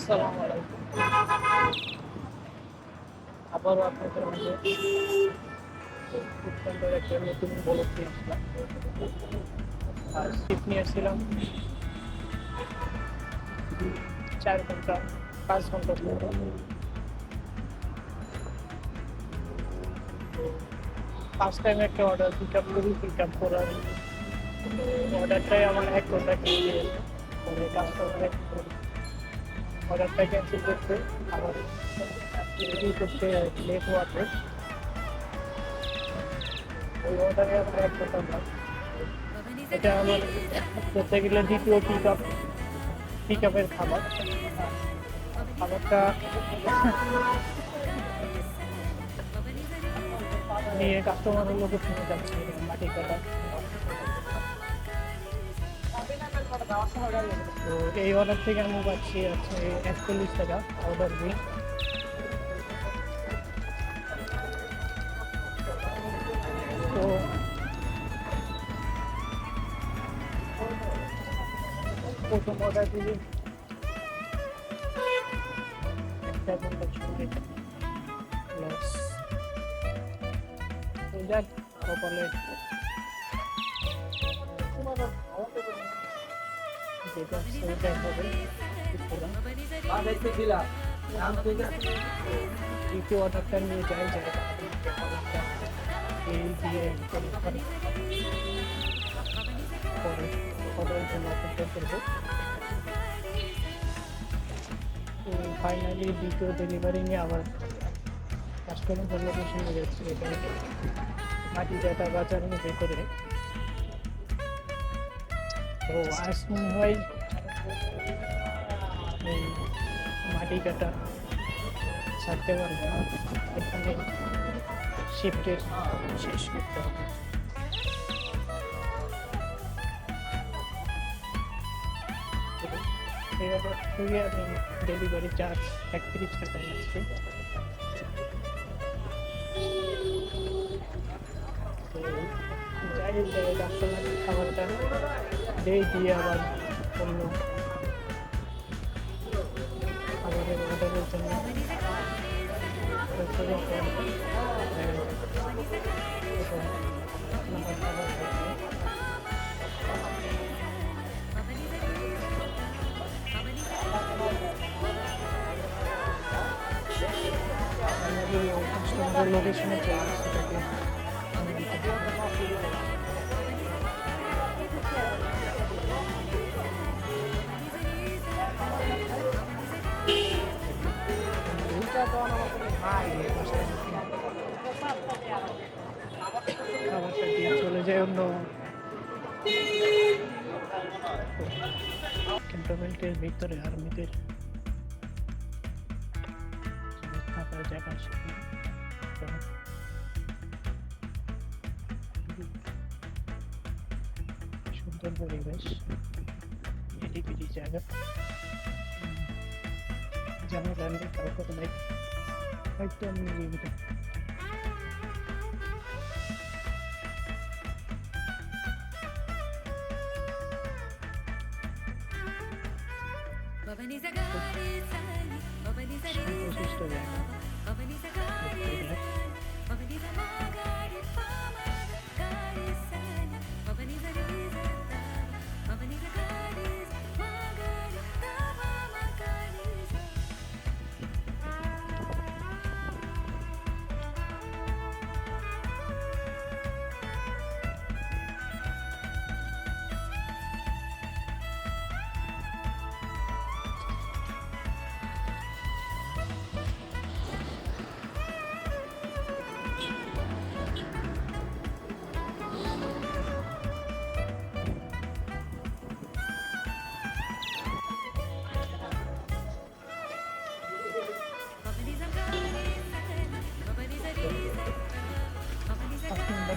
আসসালামু আলাইকুম। আবারও আপনাদের মাঝে ফুড প্যান্ডার একটা নতুন ব্লগ নিয়ে আসলাম। আর শিফট নিয়ে আসছিলাম 4 ঘন্টা 5 ঘন্টা মতো। ফার্স্ট টাইম একটা অর্ডার পিক আপ করি, পিক আপ করার অর্ডারটাই আমার 1 ঘন্টা খেয়ে গিয়েছে। পরে কাস্টমারে অর্ডারটা ক্যান্সেল করতে আমার রেডি করতে লেট হওয়াতে ওই অর্ডারে আমার 1 ঘন্টা লাগ। এটা আমার বলতে গেলে দ্বিতীয় পিক আপের খাবার। খাবারটা নিয়ে কাস্টমারের লোকেশনে যাচ্ছে মাটি কাটা। তো এই অর্ডার থেকে আমি পাচ্ছি হচ্ছে 41 টাকা অর্ডার দিই। তো প্রথম অর্ডার দিলে 1 ঘন্টা ছুটে লস যাক কপালে যেটা সেটাই হবে। দ্বিতীয় অর্ডারটা নিয়ে যাই এই দিয়ে পরে অর্ডারের জন্য অপেক্ষা করবো। তো ফাইনালি দ্বিতীয় ডেলিভারি নিয়ে আবার কাস্টমার লোকেশনে যাচ্ছি। এখানে মাটি ডাটা বাজারের ভেতরে। তো আজ মনে হয় এই মাটি কাটা ছাড়তে পারবো না, এখানে শিফটের শেষ করতে হবে। এবার থেকে আমি ডেলিভারি চার্জ 31 টাকা নিচ্ছি। তো যাই কাস্টমার খাবারটা দিয়ে আবার অন্য খাবারের অর্ডারের জন্য কাস্টমারের লোকেশনে চলে আসছে তাকে খাবারটা দিয়ে চলে যায় অন্য ক্যান্টনমেন্টের ভিতরে আর্মিদের থাকার জায়গা। সুন্দর পরিবেশ, নিরিবিলি জায়গা, ঝামেলা নেই, কাউকে নাই, একদম নিরিবিলি। শান্তশিষ্ট জায়গা।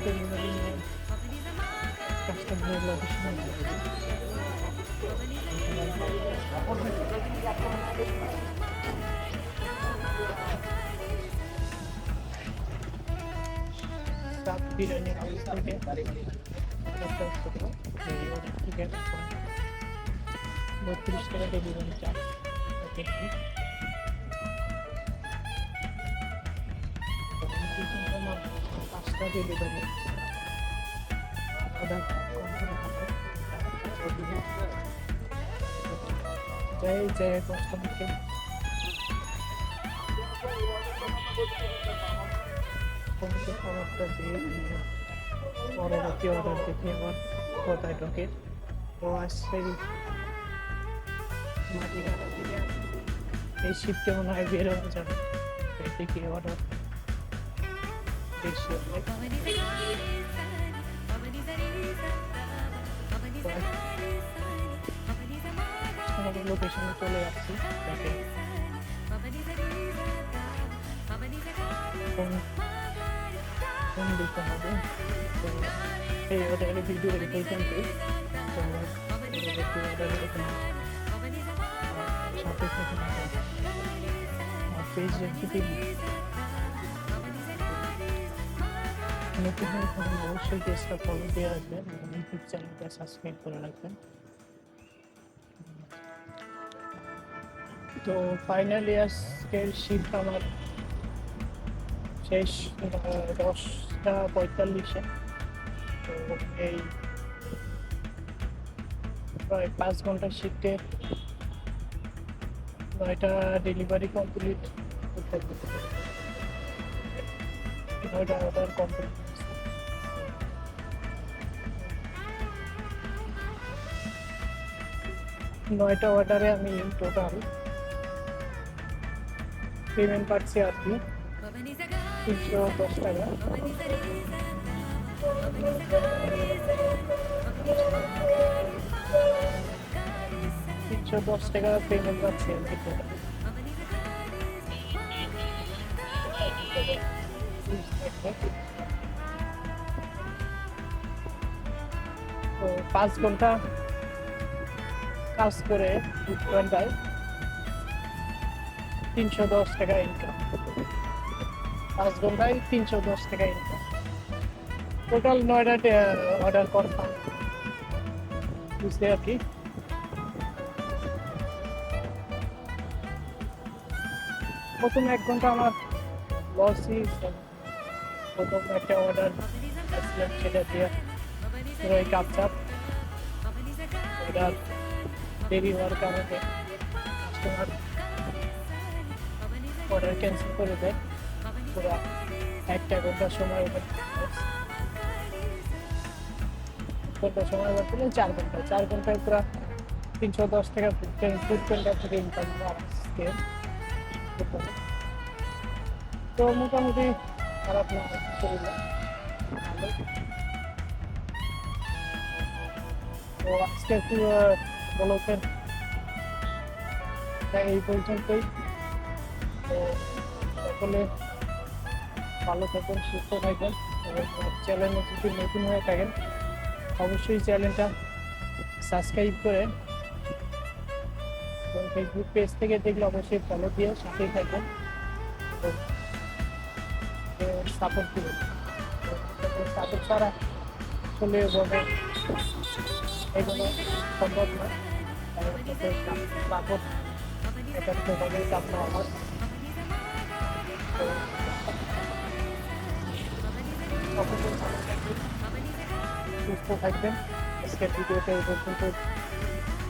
ডেলিভারি নিয়ে কাস্টমারের লোকেশনে সাত বিরিয়ানি হাউস থেকে ডেলিভারি টিকিট 32 টাকা ডেলিভারি চার্জ। দেখি আমার 5টা ডেলিভারি অর্ডার কনফার্ম হবে যাই যাই কাস্টমারকে খাবারটা দিয়ে পরবর্তী অর্ডার দেখে আমার কোথায় ঢোকে তো আসছে মাটিঘাটা থেকে এই শিফটে মনে হয় বের হয়ে যাবে দেখি অর্ডার বেশি আমাদের লোকেশনে চলে যাচ্ছি দেখে ফোন দিতে হবে তো এই অর্ডারের ভিডিও পর্যন্ত তো অর্ডারের সাথে সাথে পেজ রেখে নতুন হয়ে থাকলে অবশ্যই পেজটা ফলো দিয়ে রাখবেন এবং ইউটিউব চ্যানেলটা সাবস্ক্রাইব করে রাখবেন তো ফাইনালি আজকের শিফট আমার শেষ 10:45 তো এই প্রায় 5 ঘন্টার শিফটে 9টা ডেলিভারি কমপ্লিট করতে 9টা অর্ডার কমপ্লিট 9টা অর্ডারে আমি টোটাল পেমেন্ট পাচ্ছি আর কি 310 টাকা 310 টাকা পেমেন্ট পাচ্ছি আর কি টোটাল তো 5 ঘন্টা কাজ করে ঘন্টায় 310 টাকা ইনকাম 5 ঘন্টায় 310 টাকা ইনকাম টোটাল 9টা অর্ডার করতাম বুঝতে আর কি প্রথম 1 ঘন্টা আমার লসই প্রথম একটা অর্ডার আসলাম সেটা দিয়ে পুরোই কাপচাপ অর্ডার দেরি হওয়ার কারণে কাস্টমার অর্ডার ক্যান্সেল করে দেয় পুরো 1 ঘন্টা সময় সময় বলতে 4 ঘন্টা 4 ঘন্টায় পুরো 310 টাকা ফুড পেন্টার থেকে ইনকাম আজকে তো মোটামুটি খারাপ না শরীরে তো আজকে একটু ব্লগের এই পর্যন্তই তো সকলে ভালো থাকবেন সুস্থ থাকবেন এবং চ্যানেলে যদি নতুন হয়ে থাকেন অবশ্যই চ্যানেলটা সাবস্ক্রাইব করে এবং ফেসবুক পেজ থেকে দেখলে অবশ্যই ফলো দিয়ে সাথেই থাকবেন সাপোর্ট করবেন সাপোর্ট ছাড়া আসলে এভাবে এগুলো সম্ভব না সাপোর্ট এটা প্রভাবে কাম্য আমার সুস্থ থাকবেন আজকের ভিডিওটা এই পর্যন্ত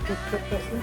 শেষ করতেছি